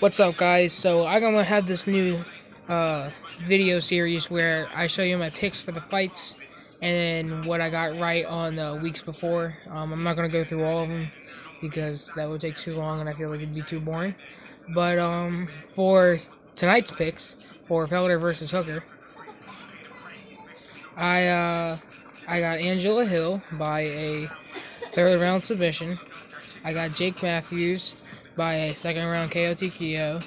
What's up, guys? So I'm gonna have this new uh, video series where I show you my picks for the fights and what I got right on the weeks before. I'm not gonna go through all of them because that would take too long and I feel like it'd be too boring. But for tonight's picks for Felder versus Hooker, I uh, I got Angela Hill by a third round submission. I got Jake Matthews by a second round KO TKO.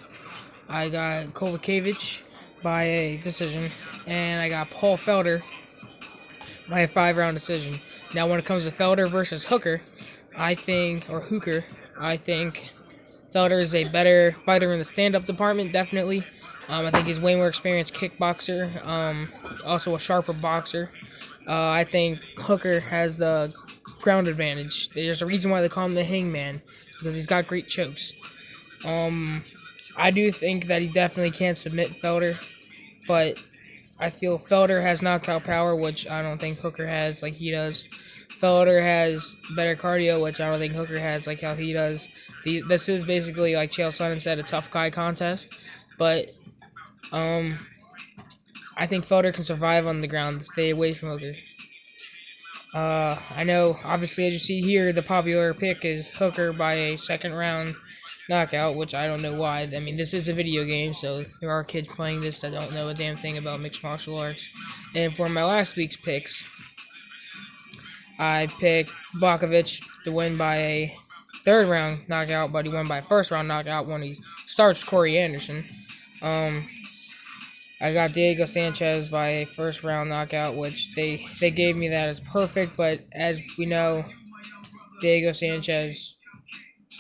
I got Kovacevic by a decision, and I got Paul Felder by a 5 round decision. Now, when it comes to Felder versus Hooker, I think Felder is a better fighter in the stand-up department, definitely. I think he's way more experienced kickboxer, also a sharper boxer. I think Hooker has the ground advantage. There's a reason why they call him the Hangman, because he's got great chokes. Um, I do think that he definitely can submit Felder, but I feel Felder has knockout power, which I don't think Hooker has like he does. Felder has better cardio, which I don't think Hooker has like how he does. This is basically, like Chael Sonnen said, a tough guy contest, but um, I think Felder can survive on the ground, stay away from Hooker. I know, obviously, as you see here, the popular pick is Hooker by a second round knockout, which I don't know why. I mean, this is a video game, so there are kids playing this that don't know a damn thing about mixed martial arts. And for my last week's picks, I picked Bakovic to win by a third round knockout, but he won by a first round knockout when he starts Corey Anderson. Um, I got Diego Sanchez by a first round knockout, which they gave me that as perfect, but as we know, Diego Sanchez,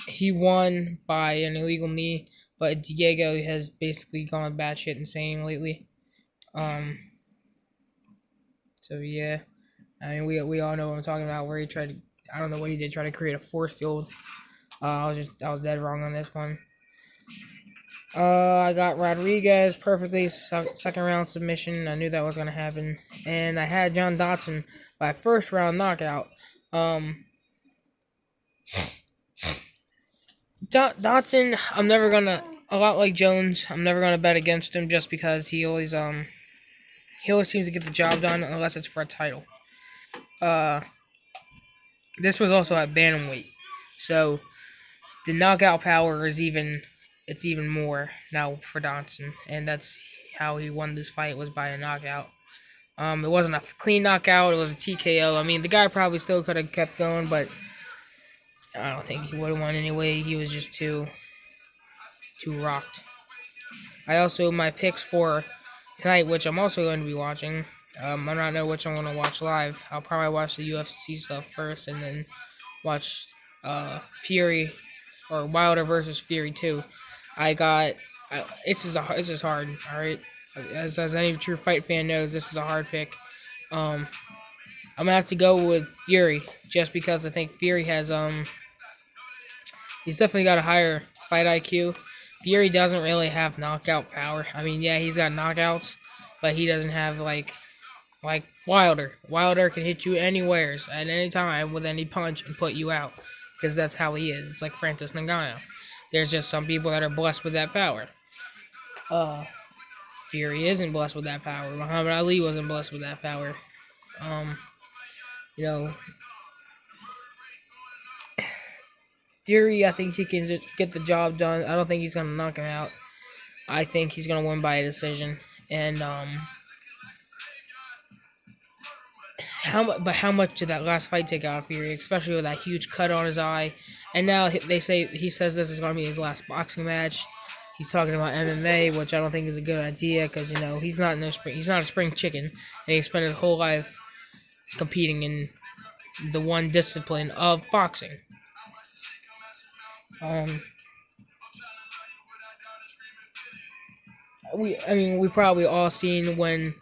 he won by an illegal knee, but Diego has basically gone batshit insane lately. Um, so yeah, I mean we all know what I'm talking about. Where he tried to, I don't know what he did, try to create a force field. I was dead wrong on this one. I got Rodriguez perfectly second round submission. I knew that was gonna happen, and I had John Dotson by first round knockout. Um, Dotson, I'm never gonna, a lot like Jones, I'm never gonna bet against him just because he always seems to get the job done unless it's for a title. Uh, this was also at bantamweight, so the knockout power is even more now for Dotson, and that's how he won this fight, was by a knockout. It wasn't a clean knockout; it was a TKO. I mean, the guy probably still could have kept going, but I don't think he would have won anyway. He was just too rocked. I also, my picks for tonight, which I'm also going to be watching. I don't know which I'm going to watch live. I'll probably watch the UFC stuff first, and then watch Fury or Wilder versus Fury 2. I got this is hard. All right, as any true fight fan knows, this is a hard pick. I'm gonna have to go with Fury just because I think Fury has he's definitely got a higher fight IQ. Fury doesn't really have knockout power. I mean, yeah, he's got knockouts, but he doesn't have like Wilder. Wilder can hit you anywhere at any time with any punch and put you out because that's how he is. It's like Francis Ngannou. There's just some people that are blessed with that power. Uh, Fury isn't blessed with that power. Muhammad Ali wasn't blessed with that power. Um, you know, Fury, I think he can just get the job done. I don't think he's gonna knock him out. I think he's gonna win by a decision. And how much did that last fight take out of Fury, especially with that huge cut on his eye? And now he says this is gonna be his last boxing match. He's talking about MMA, which I don't think is a good idea because he's not he's not a spring chicken, and he spent his whole life competing in the one discipline of boxing. Um, we probably all seen when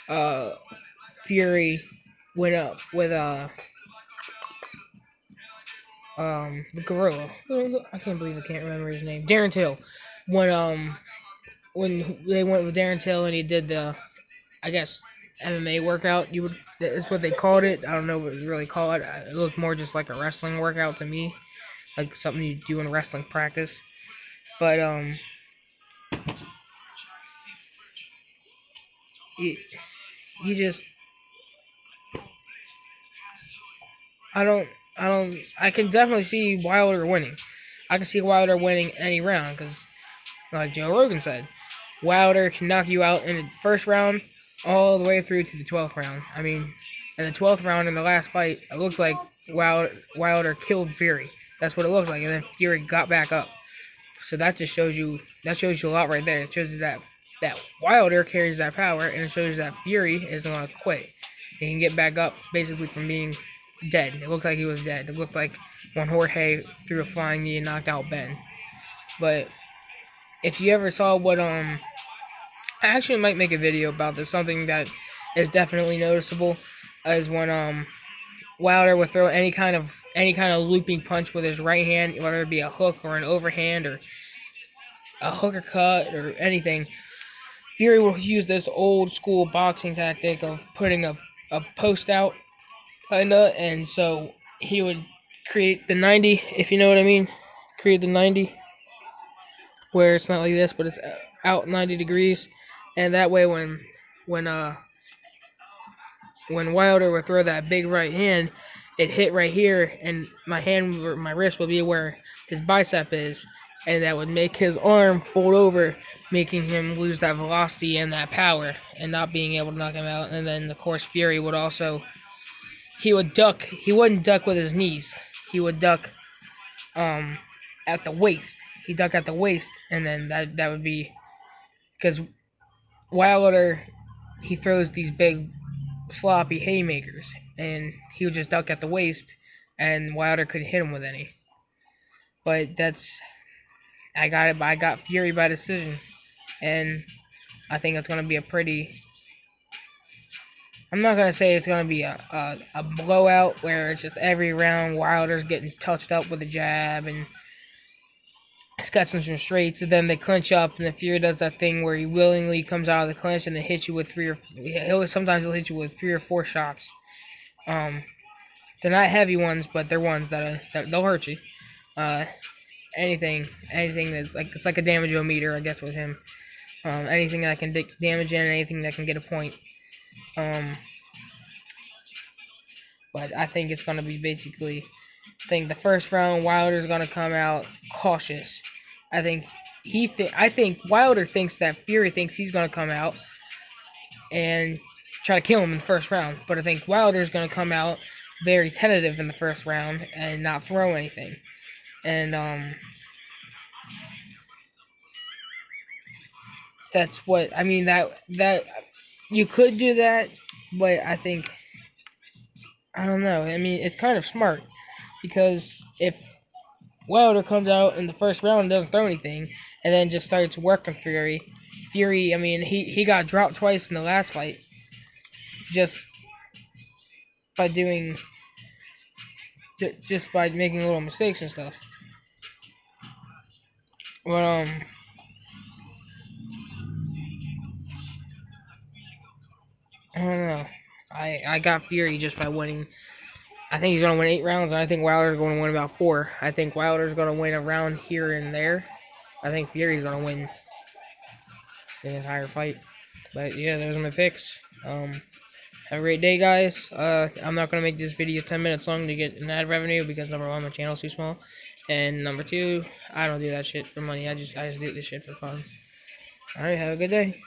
uh Fury went up with the gorilla. I can't believe I can't remember his name. Darren Till. When when they went with Darren Till and he did the, I guess, MMA workout. That's what they called it. I don't know what it really called it. It looked more just like a wrestling workout to me, like something you do in wrestling practice. But you, you just I don't I can definitely see Wilder winning. I can see Wilder winning any round because, like Joe Rogan said, Wilder can knock you out in the first round all the way through to the 12th round. I mean, in the 12th round in the last fight, it looked like Wilder killed Fury. That's what it looked like, and then Fury got back up. So that just shows you a lot right there. It shows you that Wilder carries that power, and it shows you that Fury isn't gonna quit. He can get back up basically from being dead. It looked like he was dead. It looked like when Jorge threw a flying knee and knocked out Ben. But if you ever saw what I actually might make a video about this. Something that is definitely noticeable is when Wilder would throw any kind of looping punch with his right hand, whether it be a hook or an overhand or a hooker cut or anything. Fury will use this old school boxing tactic of putting a post out, kinda, and so he would create the 90, if you know what I mean. Create the 90, where it's not like this, but it's out 90 degrees, and that way when uh when Wilder would throw that big right hand, it hit right here, and my wrist would be where his bicep is, and that would make his arm fold over, making him lose that velocity and that power, and not being able to knock him out. And then, of course, Fury would also he would duck. He wouldn't duck with his knees. He would duck um at the waist. He duck at the waist, and then that would be because Wilder he throws these big sloppy haymakers, and he would just duck at the waist, and Wilder couldn't hit him with any. But that's I got it. I got Fury by decision, and I think it's gonna be a pretty. I'm not gonna say it's gonna be a blowout where it's just every round Wilder's getting touched up with a jab and it's got some straights, and then they clinch up, and the Fury does that thing where he willingly comes out of the clinch and then hits you with he'll hit you with 3 or 4 shots. Um, they're not heavy ones, but they're ones that they'll hurt you. Uh, anything that's like it's like a damage-o-meter, I guess, with him. Anything that can damage in, anything that can get a point. Um, but I think it's gonna be basically. I think the first round Wilder's gonna come out cautious. I think I think Wilder thinks that Fury thinks he's gonna come out and try to kill him in the first round. But I think Wilder's gonna come out very tentative in the first round and not throw anything. And that's what I mean. That you could do that, but I think I don't know. I mean, it's kind of smart because if Wilder comes out in the first round and doesn't throw anything, and then just starts working Fury. Fury, I mean, he got dropped twice in the last fight, just by doing, just by making little mistakes and stuff. But I don't know. I got Fury just by winning. I think he's gonna win 8 rounds, and I think Wilder's going to win about 4. I think Wilder's gonna win a round here and there. I think Fury's gonna win the entire fight. But yeah, those are my picks. Have a great day, guys. I'm not gonna make this video 10 minutes long to get an ad revenue because number one, my channel's too small, and number two, I don't do that shit for money. I just do this shit for fun. All right, have a good day.